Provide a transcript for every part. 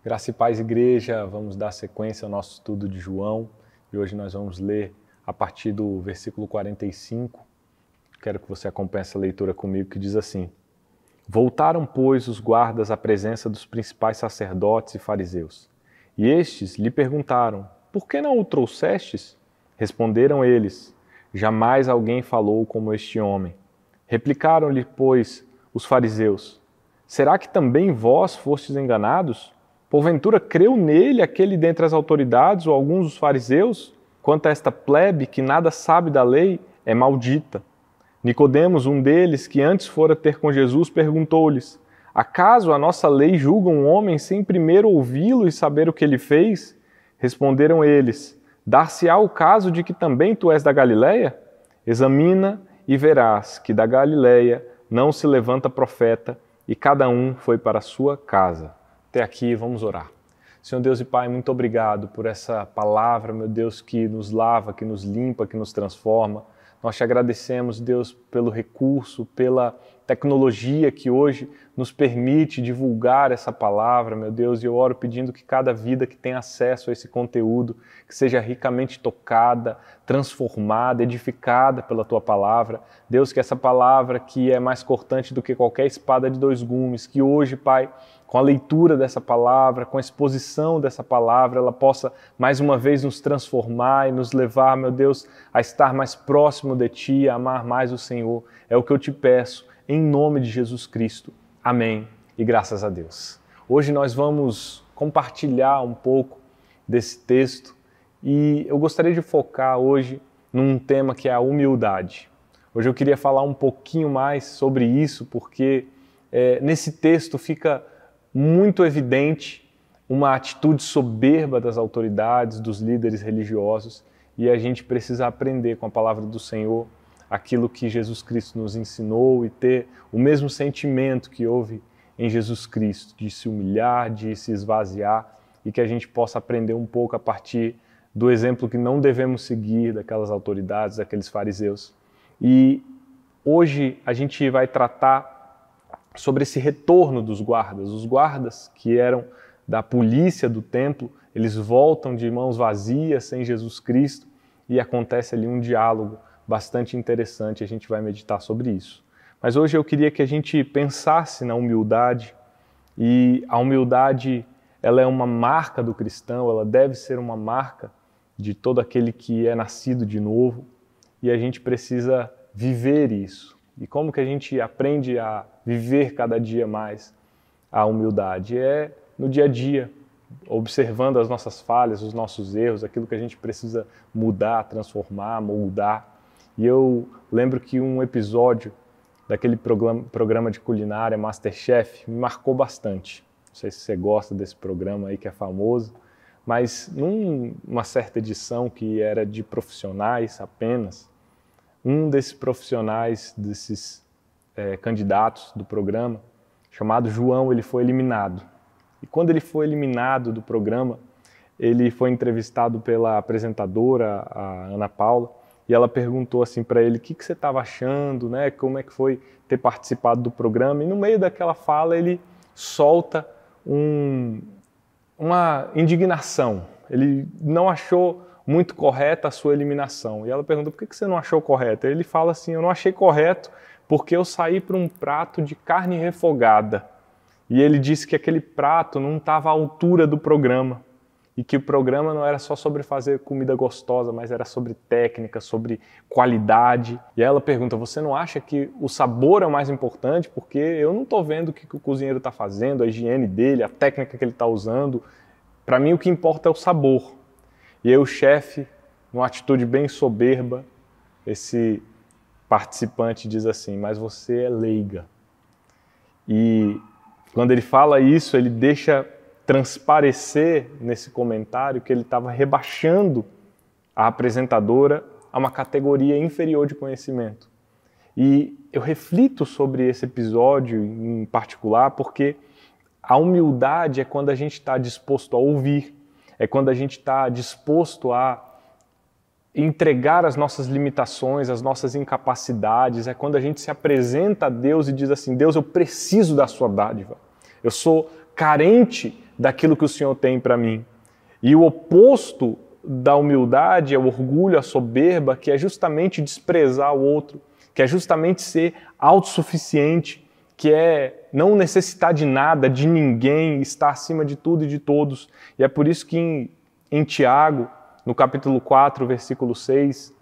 Graça e paz, igreja, vamos dar sequência ao nosso estudo de João e hoje nós vamos ler a partir do versículo 45. Quero que você acompanhe essa leitura comigo, que diz assim: Voltaram, pois, os guardas à presença dos principais sacerdotes e fariseus. E estes lhe perguntaram: Por que não o trouxestes? Responderam eles: Jamais alguém falou como este homem. Replicaram-lhe, pois, os fariseus: Será que também vós fostes enganados? Porventura creu nele aquele dentre as autoridades ou alguns dos fariseus? Quanto a esta plebe que nada sabe da lei, é maldita. Nicodemos, um deles, que antes fora ter com Jesus, perguntou-lhes: Acaso a nossa lei julga um homem sem primeiro ouvi-lo e saber o que ele fez? Responderam eles: Dar-se-á o caso de que também tu és da Galileia? Examina e verás que da Galileia não se levanta profeta, e cada um foi para a sua casa. Até aqui, vamos orar. Senhor Deus e Pai, muito obrigado por essa palavra, meu Deus, que nos lava, que nos limpa, que nos transforma. Nós te agradecemos, Deus, pelo recurso, pela tecnologia que hoje nos permite divulgar essa palavra, meu Deus, e eu oro pedindo que cada vida que tem acesso a esse conteúdo, que seja ricamente tocada, transformada, edificada pela Tua palavra. Deus, que essa palavra que é mais cortante do que qualquer espada de dois gumes, que hoje, Pai, com a leitura dessa palavra, com a exposição dessa palavra, ela possa mais uma vez nos transformar e nos levar, meu Deus, a estar mais próximo de Ti, a amar mais o Senhor. É o que eu te peço, em nome de Jesus Cristo. Amém e graças a Deus. Hoje nós vamos compartilhar um pouco desse texto e eu gostaria de focar hoje num tema que é a humildade. Hoje eu queria falar um pouquinho mais sobre isso, porque nesse texto fica muito evidente uma atitude soberba das autoridades, dos líderes religiosos, e a gente precisa aprender com a palavra do Senhor aquilo que Jesus Cristo nos ensinou e ter o mesmo sentimento que houve em Jesus Cristo, de se humilhar, de se esvaziar, e que a gente possa aprender um pouco a partir do exemplo que não devemos seguir daquelas autoridades, daqueles fariseus. E hoje a gente vai tratar sobre esse retorno dos guardas. Os guardas que eram da polícia do templo, eles voltam de mãos vazias, sem Jesus Cristo, e acontece ali um diálogo bastante interessante, a gente vai meditar sobre isso. Mas hoje eu queria que a gente pensasse na humildade, e a humildade, ela é uma marca do cristão, ela deve ser uma marca de todo aquele que é nascido de novo, e a gente precisa viver isso. E como que a gente aprende a viver cada dia mais a humildade? É no dia a dia, observando as nossas falhas, os nossos erros, aquilo que a gente precisa mudar, transformar, moldar. E eu lembro que um episódio daquele programa de culinária MasterChef me marcou bastante. Não sei se você gosta desse programa aí que é famoso, mas numa certa edição que era de profissionais apenas, um desses profissionais, desses candidatos do programa, chamado João, ele foi eliminado. E quando ele foi eliminado do programa, ele foi entrevistado pela apresentadora, a Ana Paula, e ela perguntou assim para ele: o que você estava achando, né? Como é que foi ter participado do programa? E no meio daquela fala ele solta uma indignação. Ele não achou muito correta a sua eliminação. E ela pergunta: por que você não achou correto? Ele fala assim: eu não achei correto porque eu saí para um prato de carne refogada. E ele disse que aquele prato não estava à altura do programa. E que o programa não era só sobre fazer comida gostosa, mas era sobre técnica, sobre qualidade. E aí ela pergunta: você não acha que o sabor é o mais importante? Porque eu não estou vendo o que o cozinheiro está fazendo, a higiene dele, a técnica que ele está usando. Para mim o que importa é o sabor. E aí o chefe, numa atitude bem soberba, esse participante diz assim: mas você é leiga. E quando ele fala isso, ele deixa transparecer nesse comentário que ele estava rebaixando a apresentadora a uma categoria inferior de conhecimento. E eu reflito sobre esse episódio em particular porque a humildade é quando a gente está disposto a ouvir, é quando a gente está disposto a entregar as nossas limitações, as nossas incapacidades, é quando a gente se apresenta a Deus e diz assim: Deus, eu preciso da sua dádiva, eu sou carente daquilo que o Senhor tem para mim. E o oposto da humildade é o orgulho, a soberba, que é justamente desprezar o outro, que é justamente ser autossuficiente, que é não necessitar de nada, de ninguém, estar acima de tudo e de todos. E é por isso que em Tiago, no capítulo 4, versículo 6,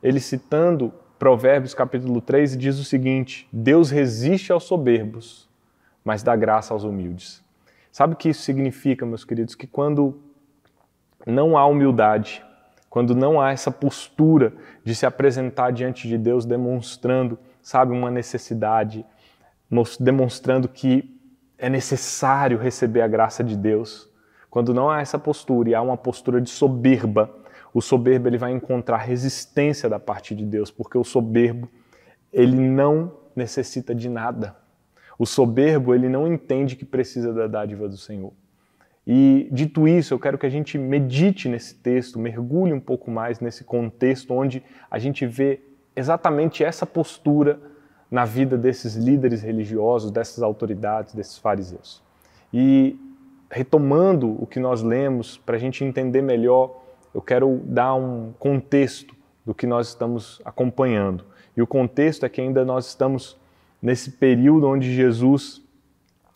ele citando Provérbios capítulo 3, diz o seguinte: Deus resiste aos soberbos, mas dá graça aos humildes. Sabe o que isso significa, meus queridos? Que quando não há humildade, quando não há essa postura de se apresentar diante de Deus demonstrando, sabe, uma necessidade, demonstrando que é necessário receber a graça de Deus, quando não há essa postura e há uma postura de soberba, o soberbo ele vai encontrar resistência da parte de Deus, porque o soberbo ele não necessita de nada. O soberbo ele não entende que precisa da dádiva do Senhor. E dito isso, eu quero que a gente medite nesse texto, mergulhe um pouco mais nesse contexto onde a gente vê exatamente essa postura na vida desses líderes religiosos, dessas autoridades, desses fariseus. E retomando o que nós lemos, para a gente entender melhor, eu quero dar um contexto do que nós estamos acompanhando. E o contexto é que ainda nós estamos nesse período onde Jesus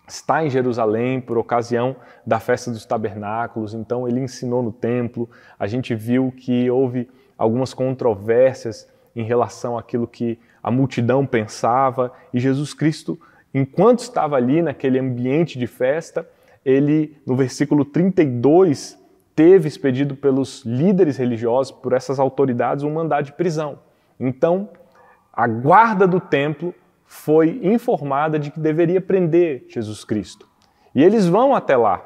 está em Jerusalém por ocasião da festa dos tabernáculos, então ele ensinou no templo, a gente viu que houve algumas controvérsias em relação àquilo que a multidão pensava, e Jesus Cristo, enquanto estava ali naquele ambiente de festa, ele, no versículo 32, teve expedido pelos líderes religiosos, por essas autoridades, um mandado de prisão. Então, a guarda do templo foi informada de que deveria prender Jesus Cristo. E eles vão até lá.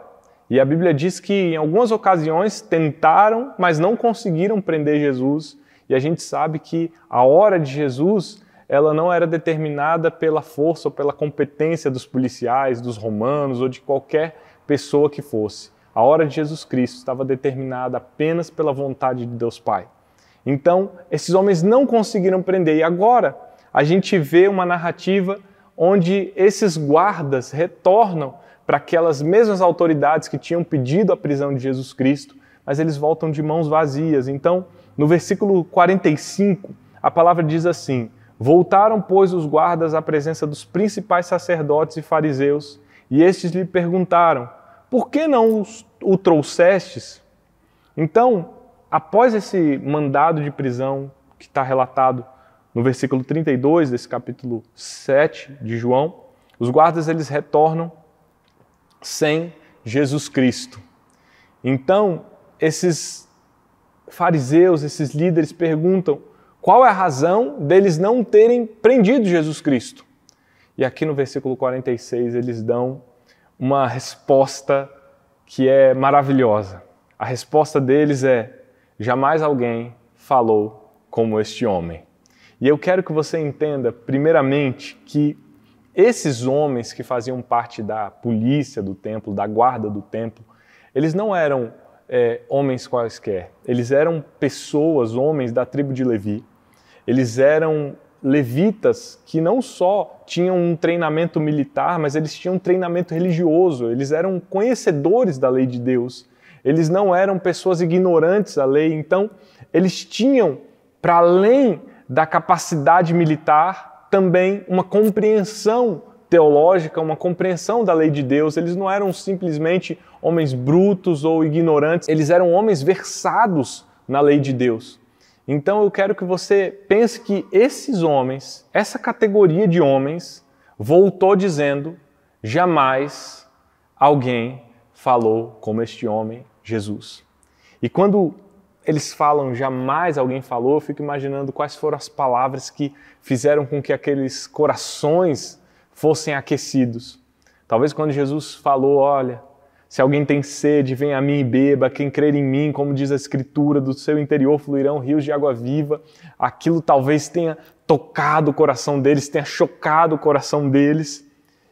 E a Bíblia diz que em algumas ocasiões tentaram, mas não conseguiram prender Jesus. E a gente sabe que a hora de Jesus, ela não era determinada pela força ou pela competência dos policiais, dos romanos ou de qualquer pessoa que fosse. A hora de Jesus Cristo estava determinada apenas pela vontade de Deus Pai. Então, esses homens não conseguiram prender. E agora, a gente vê uma narrativa onde esses guardas retornam para aquelas mesmas autoridades que tinham pedido a prisão de Jesus Cristo, mas eles voltam de mãos vazias. Então, no versículo 45, a palavra diz assim: Voltaram, pois, os guardas à presença dos principais sacerdotes e fariseus, e estes lhe perguntaram: Por que não o trouxestes? Então, após esse mandado de prisão que está relatado no versículo 32 desse capítulo 7 de João, os guardas eles retornam sem Jesus Cristo. Então, esses fariseus, esses líderes perguntam qual é a razão deles não terem prendido Jesus Cristo. E aqui no versículo 46 eles dão uma resposta que é maravilhosa. A resposta deles é: jamais alguém falou como este homem. E eu quero que você entenda, primeiramente, que esses homens que faziam parte da polícia do templo, da guarda do templo, eles não eram homens quaisquer. Eles eram pessoas, homens da tribo de Levi. Eles eram levitas que não só tinham um treinamento militar, mas eles tinham um treinamento religioso. Eles eram conhecedores da lei de Deus. Eles não eram pessoas ignorantes da lei. Então, eles tinham, para além da capacidade militar, também uma compreensão teológica, uma compreensão da lei de Deus. Eles não eram simplesmente homens brutos ou ignorantes, eles eram homens versados na lei de Deus. Então eu quero que você pense que esses homens, essa categoria de homens, voltou dizendo: jamais alguém falou como este homem, Jesus. E quando eles falam jamais alguém falou, eu fico imaginando quais foram as palavras que fizeram com que aqueles corações fossem aquecidos. Talvez quando Jesus falou: olha, se alguém tem sede, vem a mim e beba, quem crer em mim, como diz a Escritura, do seu interior fluirão rios de água viva, aquilo talvez tenha tocado o coração deles, tenha chocado o coração deles.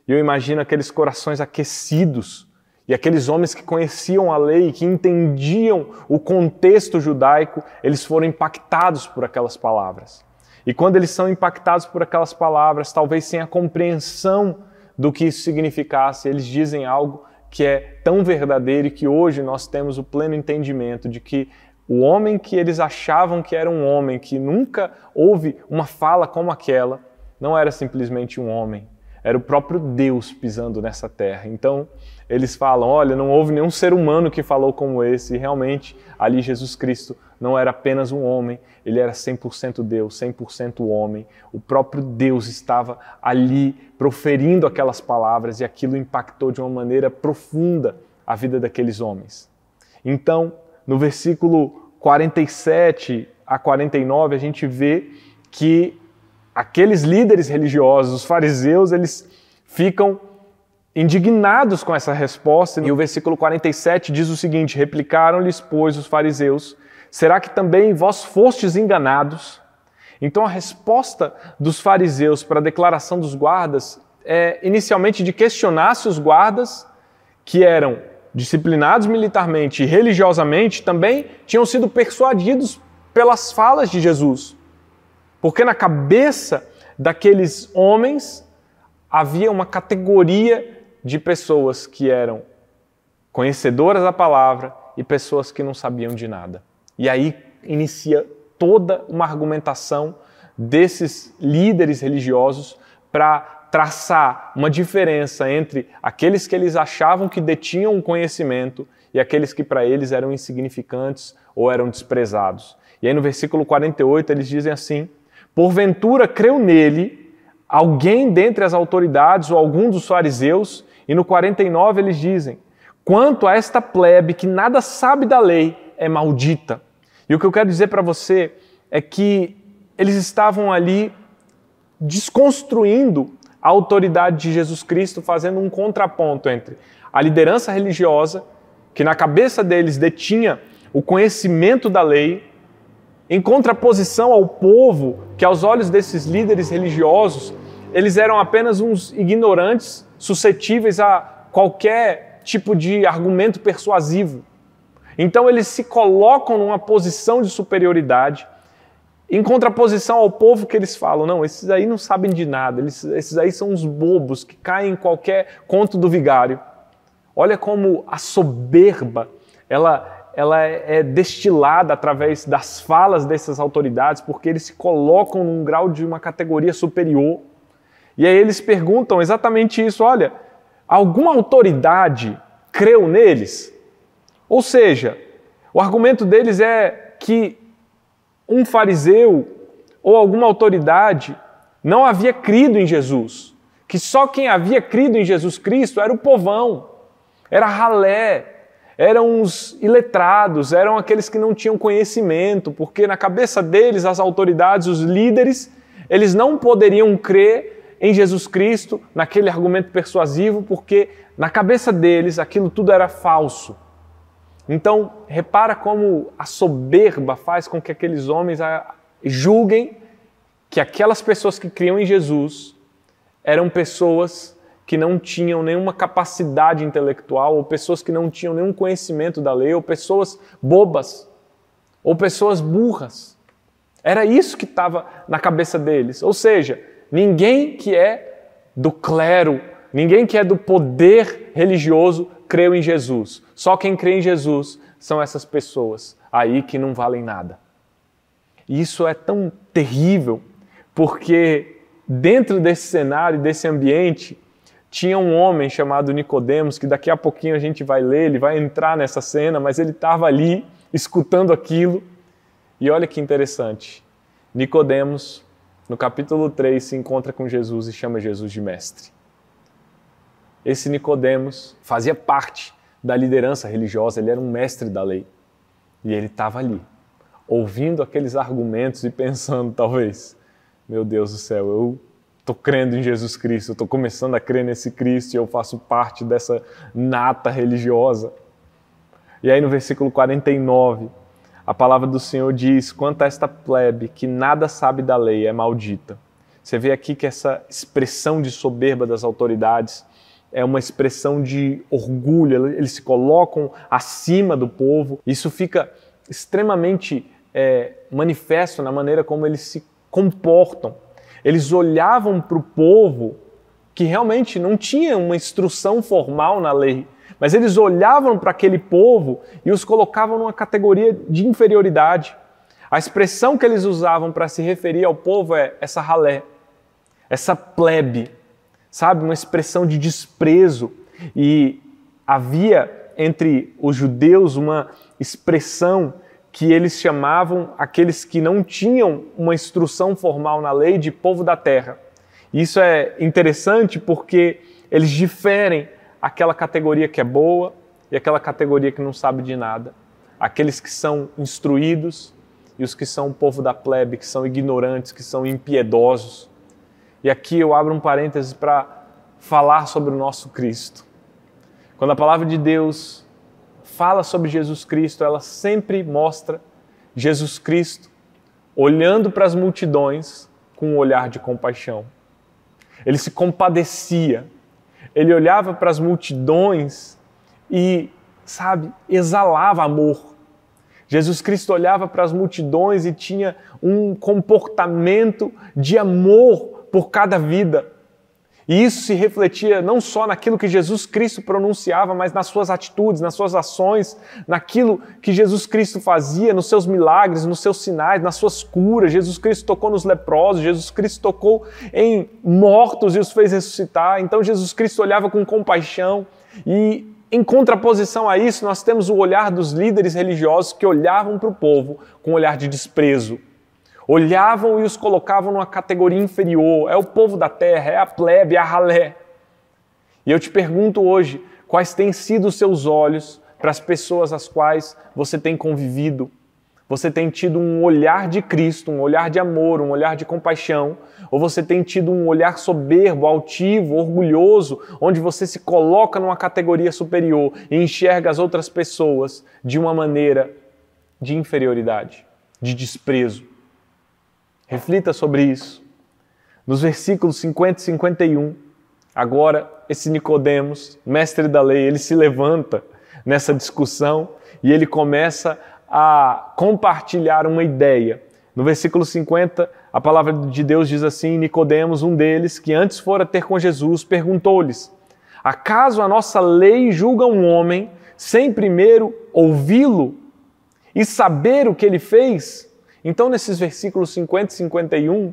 E eu imagino aqueles corações aquecidos, e aqueles homens que conheciam a lei, que entendiam o contexto judaico, eles foram impactados por aquelas palavras. E quando eles são impactados por aquelas palavras, talvez sem a compreensão do que isso significasse, eles dizem algo que é tão verdadeiro e que hoje nós temos o pleno entendimento de que o homem que eles achavam que era um homem, que nunca houve uma fala como aquela, não era simplesmente um homem, era o próprio Deus pisando nessa terra. Então, eles falam, olha, não houve nenhum ser humano que falou como esse, e realmente ali Jesus Cristo não era apenas um homem, ele era 100% Deus, 100% homem. O próprio Deus estava ali proferindo aquelas palavras e aquilo impactou de uma maneira profunda a vida daqueles homens. Então, no versículo 47 a 49, a gente vê que aqueles líderes religiosos, os fariseus, eles ficam indignados com essa resposta. E o versículo 47 diz o seguinte: replicaram-lhes, pois, os fariseus, será que também vós fostes enganados? Então a resposta dos fariseus para a declaração dos guardas é inicialmente de questionar se os guardas, que eram disciplinados militarmente e religiosamente, também tinham sido persuadidos pelas falas de Jesus. Porque na cabeça daqueles homens havia uma categoria de pessoas que eram conhecedoras da palavra e pessoas que não sabiam de nada. E aí inicia toda uma argumentação desses líderes religiosos para traçar uma diferença entre aqueles que eles achavam que detinham um conhecimento e aqueles que para eles eram insignificantes ou eram desprezados. E aí no versículo 48 eles dizem assim: porventura creu nele alguém dentre as autoridades ou algum dos fariseus? E no 49 eles dizem: quanto a esta plebe que nada sabe da lei, é maldita. E o que eu quero dizer para você é que eles estavam ali desconstruindo a autoridade de Jesus Cristo, fazendo um contraponto entre a liderança religiosa, que na cabeça deles detinha o conhecimento da lei, em contraposição ao povo, que aos olhos desses líderes religiosos, eles eram apenas uns ignorantes, suscetíveis a qualquer tipo de argumento persuasivo. Então eles se colocam numa posição de superioridade, em contraposição ao povo que eles falam, não, esses aí não sabem de nada, esses aí são uns bobos que caem em qualquer conto do vigário. Olha como a soberba, ela é destilada através das falas dessas autoridades, porque eles se colocam num grau de uma categoria superior. E aí eles perguntam exatamente isso, olha, alguma autoridade creu neles? Ou seja, o argumento deles é que um fariseu ou alguma autoridade não havia crido em Jesus, que só quem havia crido em Jesus Cristo era o povão, era a ralé, eram os iletrados, eram aqueles que não tinham conhecimento, porque na cabeça deles, as autoridades, os líderes, eles não poderiam crer em Jesus Cristo, naquele argumento persuasivo, porque na cabeça deles aquilo tudo era falso. Então, repara como a soberba faz com que aqueles homens julguem que aquelas pessoas que criam em Jesus eram pessoas que não tinham nenhuma capacidade intelectual, ou pessoas que não tinham nenhum conhecimento da lei, ou pessoas bobas, ou pessoas burras. Era isso que estava na cabeça deles. Ou seja, ninguém que é do clero, ninguém que é do poder religioso creu em Jesus. Só quem crê em Jesus são essas pessoas aí que não valem nada. E isso é tão terrível, porque dentro desse cenário, desse ambiente, tinha um homem chamado Nicodemos, que daqui a pouquinho a gente vai ler, ele vai entrar nessa cena, mas ele estava ali escutando aquilo. E olha que interessante, Nicodemos, no capítulo 3, se encontra com Jesus e chama Jesus de mestre. Esse Nicodemos fazia parte da liderança religiosa, ele era um mestre da lei. E ele estava ali, ouvindo aqueles argumentos e pensando, talvez, meu Deus do céu, eu estou crendo em Jesus Cristo, eu estou começando a crer nesse Cristo e eu faço parte dessa nata religiosa. E aí no versículo 49, a palavra do Senhor diz: quanto a esta plebe que nada sabe da lei, é maldita. Você vê aqui que essa expressão de soberba das autoridades é uma expressão de orgulho, eles se colocam acima do povo. Isso fica extremamente manifesto na maneira como eles se comportam. Eles olhavam para o povo que realmente não tinha uma instrução formal na lei, mas eles olhavam para aquele povo e os colocavam numa categoria de inferioridade. A expressão que eles usavam para se referir ao povo é essa ralé, essa plebe, sabe? Uma expressão de desprezo. E havia entre os judeus uma expressão que eles chamavam aqueles que não tinham uma instrução formal na lei de povo da terra. Isso é interessante porque eles diferem aquela categoria que é boa e aquela categoria que não sabe de nada. Aqueles que são instruídos e os que são o povo da plebe, que são ignorantes, que são impiedosos. E aqui eu abro um parêntese para falar sobre o nosso Cristo. Quando a palavra de Deus fala sobre Jesus Cristo, ela sempre mostra Jesus Cristo olhando para as multidões com um olhar de compaixão. Ele se compadecia, ele olhava para as multidões e, sabe, exalava amor. Jesus Cristo olhava para as multidões e tinha um comportamento de amor por cada vida. E isso se refletia não só naquilo que Jesus Cristo pronunciava, mas nas suas atitudes, nas suas ações, naquilo que Jesus Cristo fazia, nos seus milagres, nos seus sinais, nas suas curas. Jesus Cristo tocou nos leprosos, Jesus Cristo tocou em mortos e os fez ressuscitar. Então Jesus Cristo olhava com compaixão e, em contraposição a isso, nós temos o olhar dos líderes religiosos que olhavam para o povo com um olhar de desprezo. Olhavam e os colocavam numa categoria inferior. É o povo da terra, é a plebe, é a ralé. E eu te pergunto hoje, quais têm sido os seus olhos para as pessoas às quais você tem convivido? Você tem tido um olhar de Cristo, um olhar de amor, um olhar de compaixão? Ou você tem tido um olhar soberbo, altivo, orgulhoso, onde você se coloca numa categoria superior e enxerga as outras pessoas de uma maneira de inferioridade, de desprezo? Reflita sobre isso. Nos versículos 50 e 51, agora esse Nicodemos, mestre da lei, ele se levanta nessa discussão e ele começa a compartilhar uma ideia. No versículo 50, a palavra de Deus diz assim: Nicodemos, um deles, que antes fora ter com Jesus, perguntou-lhes: acaso a nossa lei julga um homem sem primeiro ouvi-lo e saber o que ele fez? Então, nesses versículos 50 e 51,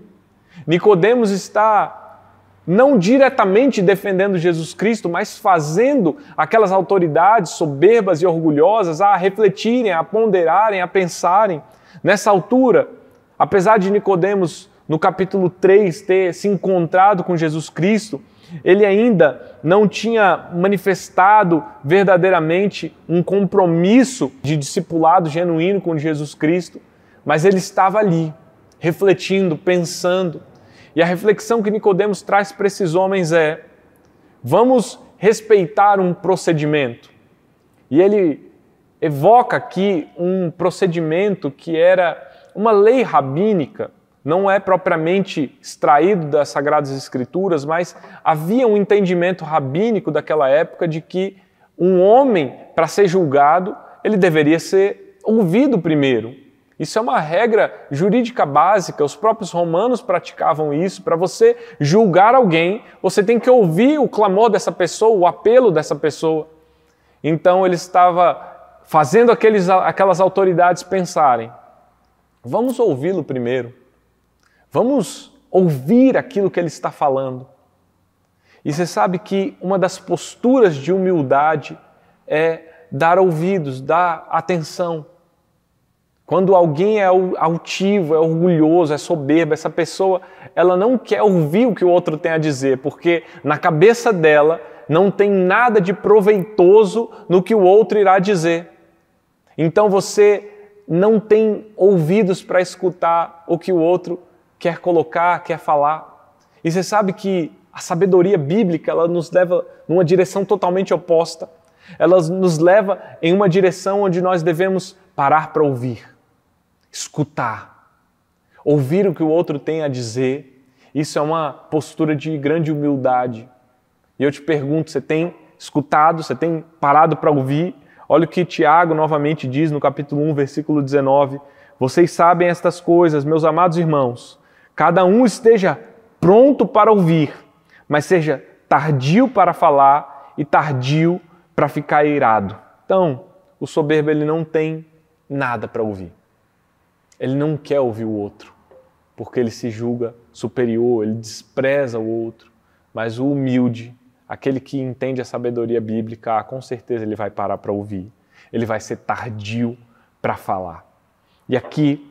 Nicodemos está não diretamente defendendo Jesus Cristo, mas fazendo aquelas autoridades soberbas e orgulhosas a refletirem, a ponderarem, a pensarem. Nessa altura, apesar de Nicodemos, no capítulo 3, ter se encontrado com Jesus Cristo, ele ainda não tinha manifestado verdadeiramente um compromisso de discipulado genuíno com Jesus Cristo, mas ele estava ali, refletindo, pensando. E a reflexão que Nicodemos traz para esses homens é: vamos respeitar um procedimento. E ele evoca aqui um procedimento que era uma lei rabínica, não é propriamente extraído das Sagradas Escrituras, mas havia um entendimento rabínico daquela época de que um homem, para ser julgado, ele deveria ser ouvido primeiro. Isso é uma regra jurídica básica, os próprios romanos praticavam isso. Para você julgar alguém, você tem que ouvir o clamor dessa pessoa, o apelo dessa pessoa. Então ele estava fazendo aquelas autoridades pensarem: vamos ouvi-lo primeiro, vamos ouvir aquilo que ele está falando. E você sabe que uma das posturas de humildade é dar ouvidos, dar atenção. Quando alguém é altivo, é orgulhoso, é soberbo, essa pessoa, ela não quer ouvir o que o outro tem a dizer, porque na cabeça dela não tem nada de proveitoso no que o outro irá dizer. Então você não tem ouvidos para escutar o que o outro quer colocar, quer falar. E você sabe que a sabedoria bíblica, ela nos leva numa direção totalmente oposta. Ela nos leva em uma direção onde nós devemos parar para ouvir, escutar, ouvir o que o outro tem a dizer. Isso é uma postura de grande humildade. E eu te pergunto, você tem escutado, você tem parado para ouvir? Olha o que Tiago novamente diz no capítulo 1, versículo 19. Vocês sabem estas coisas, meus amados irmãos. Cada um esteja pronto para ouvir, mas seja tardio para falar e tardio para ficar irado. Então, o soberbo ele não tem nada para ouvir. Ele não quer ouvir o outro, porque ele se julga superior, ele despreza o outro. Mas o humilde, aquele que entende a sabedoria bíblica, com certeza ele vai parar para ouvir. Ele vai ser tardio para falar. E aqui,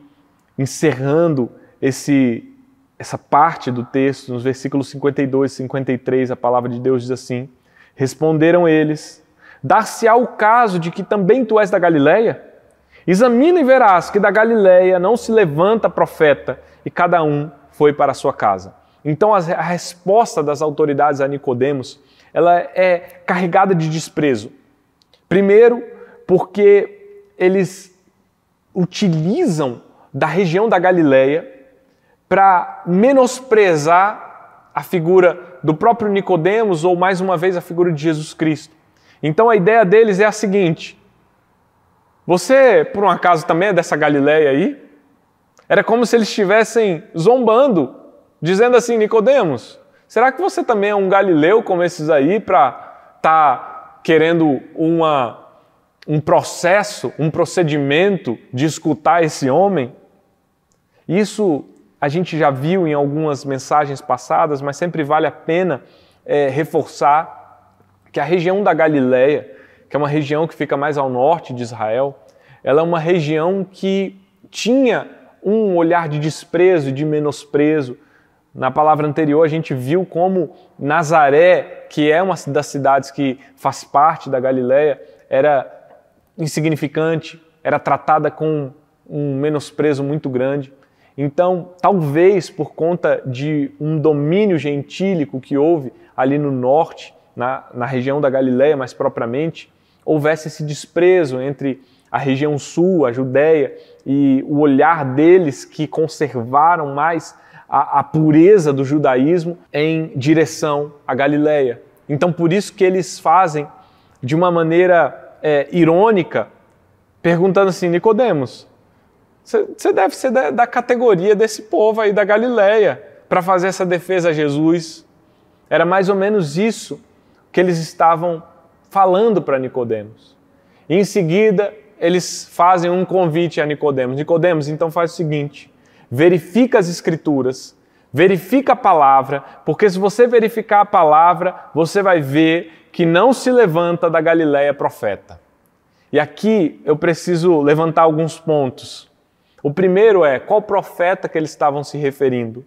encerrando essa parte do texto, nos versículos 52 e 53, a palavra de Deus diz assim: responderam eles: dar-se-á o caso de que também tu és da Galileia? Examina e verás que da Galileia não se levanta profeta, e cada um foi para a sua casa. Então a resposta das autoridades a Nicodemos, ela é carregada de desprezo. Primeiro, porque eles utilizam da região da Galileia para menosprezar a figura do próprio Nicodemos ou, mais uma vez, a figura de Jesus Cristo. Então a ideia deles é a seguinte: você, por um acaso, também é dessa Galileia aí? Era como se eles estivessem zombando, dizendo assim: Nicodemos, será que você também é um galileu como esses aí para estar querendo um processo, um procedimento de escutar esse homem? Isso a gente já viu em algumas mensagens passadas, mas sempre vale a pena reforçar que a região da Galileia, que é uma região que fica mais ao norte de Israel, ela é uma região que tinha um olhar de desprezo e de menosprezo. Na palavra anterior a gente viu como Nazaré, que é uma das cidades que faz parte da Galileia, era insignificante, era tratada com um menosprezo muito grande. Então, talvez por conta de um domínio gentílico que houve ali no norte, na região da Galileia mais propriamente, houvesse esse desprezo entre a região sul, a Judéia, e o olhar deles que conservaram mais a pureza do judaísmo em direção à Galileia. Então, por isso que eles fazem de uma maneira irônica, perguntando assim: Nicodemos, você deve ser da categoria desse povo aí da Galileia para fazer essa defesa a Jesus. Era mais ou menos isso que eles estavam falando para Nicodemos. E em seguida, eles fazem um convite a Nicodemos. Nicodemos, então faz o seguinte: verifica as Escrituras, verifica a palavra, porque se você verificar a palavra, você vai ver que não se levanta da Galileia profeta. E aqui eu preciso levantar alguns pontos. O primeiro é: qual profeta que eles estavam se referindo?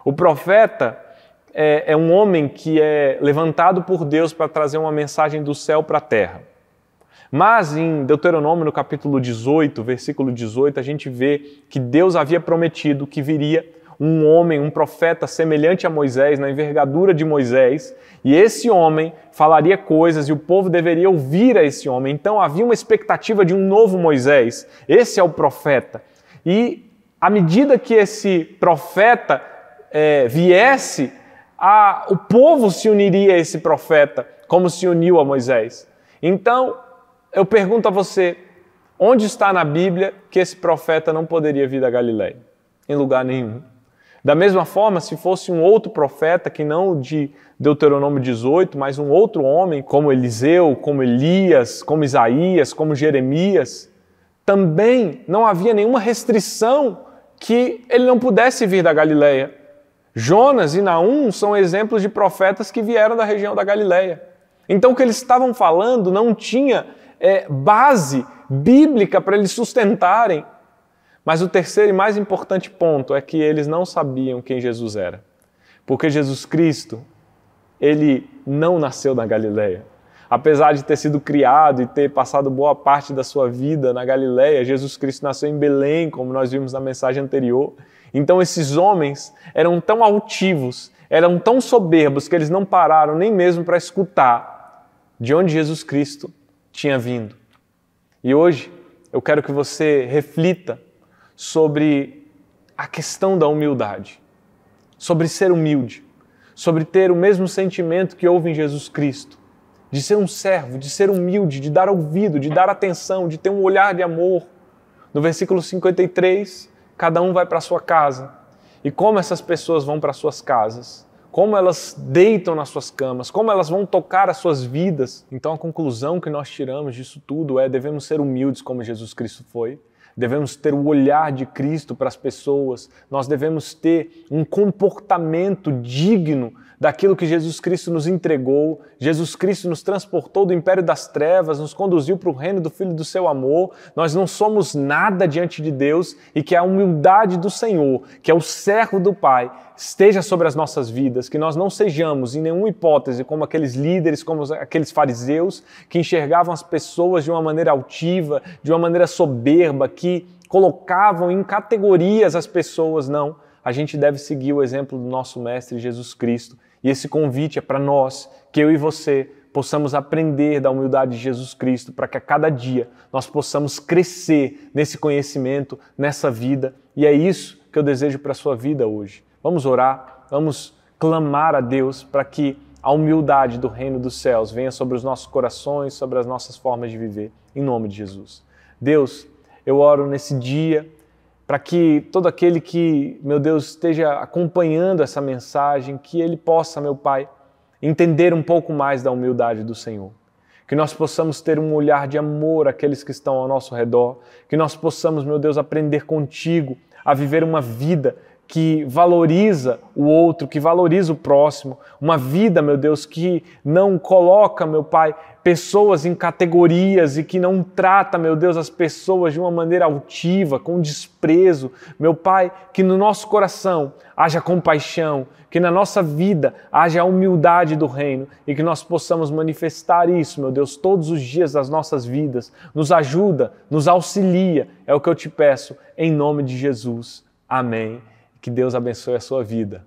O profeta é um homem que é levantado por Deus para trazer uma mensagem do céu para a terra. Mas em Deuteronômio, no capítulo 18, versículo 18, a gente vê que Deus havia prometido que viria um homem, um profeta semelhante a Moisés, na envergadura de Moisés, e esse homem falaria coisas e o povo deveria ouvir a esse homem. Então havia uma expectativa de um novo Moisés. Esse é o profeta. E à medida que esse profeta viesse, o povo se uniria a esse profeta, como se uniu a Moisés. Então, eu pergunto a você: onde está na Bíblia que esse profeta não poderia vir da Galileia? Em lugar nenhum. Da mesma forma, se fosse um outro profeta, que não de Deuteronômio 18, mas um outro homem, como Eliseu, como Elias, como Isaías, como Jeremias, também não havia nenhuma restrição que ele não pudesse vir da Galileia. Jonas e Naum são exemplos de profetas que vieram da região da Galileia. Então o que eles estavam falando não tinha base bíblica para eles sustentarem. Mas o terceiro e mais importante ponto é que eles não sabiam quem Jesus era. Porque Jesus Cristo, ele não nasceu na Galileia. Apesar de ter sido criado e ter passado boa parte da sua vida na Galileia, Jesus Cristo nasceu em Belém, como nós vimos na mensagem anterior. Então esses homens eram tão altivos, eram tão soberbos, que eles não pararam nem mesmo para escutar de onde Jesus Cristo tinha vindo. E hoje eu quero que você reflita sobre a questão da humildade, sobre ser humilde, sobre ter o mesmo sentimento que houve em Jesus Cristo, de ser um servo, de ser humilde, de dar ouvido, de dar atenção, de ter um olhar de amor. No versículo 53, cada um vai para a sua casa. E como essas pessoas vão para suas casas? como elas deitam nas suas camas, como elas vão tocar as suas vidas. Então a conclusão que nós tiramos disso tudo é: devemos ser humildes como Jesus Cristo foi, devemos ter o olhar de Cristo para as pessoas, nós devemos ter um comportamento digno daquilo que Jesus Cristo nos entregou. Jesus Cristo nos transportou do império das trevas, nos conduziu para o reino do Filho do seu amor. Nós não somos nada diante de Deus, e que a humildade do Senhor, que é o servo do Pai, esteja sobre as nossas vidas, que nós não sejamos, em nenhuma hipótese, como aqueles líderes, como aqueles fariseus que enxergavam as pessoas de uma maneira altiva, de uma maneira soberba, que colocavam em categorias as pessoas. Não, a gente deve seguir o exemplo do nosso Mestre Jesus Cristo. E esse convite é para nós, que eu e você possamos aprender da humildade de Jesus Cristo, para que a cada dia nós possamos crescer nesse conhecimento, nessa vida. E é isso que eu desejo para a sua vida hoje. Vamos orar, vamos clamar a Deus para que a humildade do reino dos céus venha sobre os nossos corações, sobre as nossas formas de viver, em nome de Jesus. Deus, eu oro nesse dia para que todo aquele que, meu Deus, esteja acompanhando essa mensagem, que ele possa, meu Pai, entender um pouco mais da humildade do Senhor. Que nós possamos ter um olhar de amor àqueles que estão ao nosso redor, que nós possamos, meu Deus, aprender contigo a viver uma vida que valoriza o outro, que valoriza o próximo, uma vida, meu Deus, que não coloca, meu Pai, pessoas em categorias e que não trata, meu Deus, as pessoas de uma maneira altiva, com desprezo. Meu Pai, que no nosso coração haja compaixão, que na nossa vida haja a humildade do reino e que nós possamos manifestar isso, meu Deus, todos os dias das nossas vidas. Nos ajuda, nos auxilia, é o que eu te peço, em nome de Jesus. Amém. Que Deus abençoe a sua vida.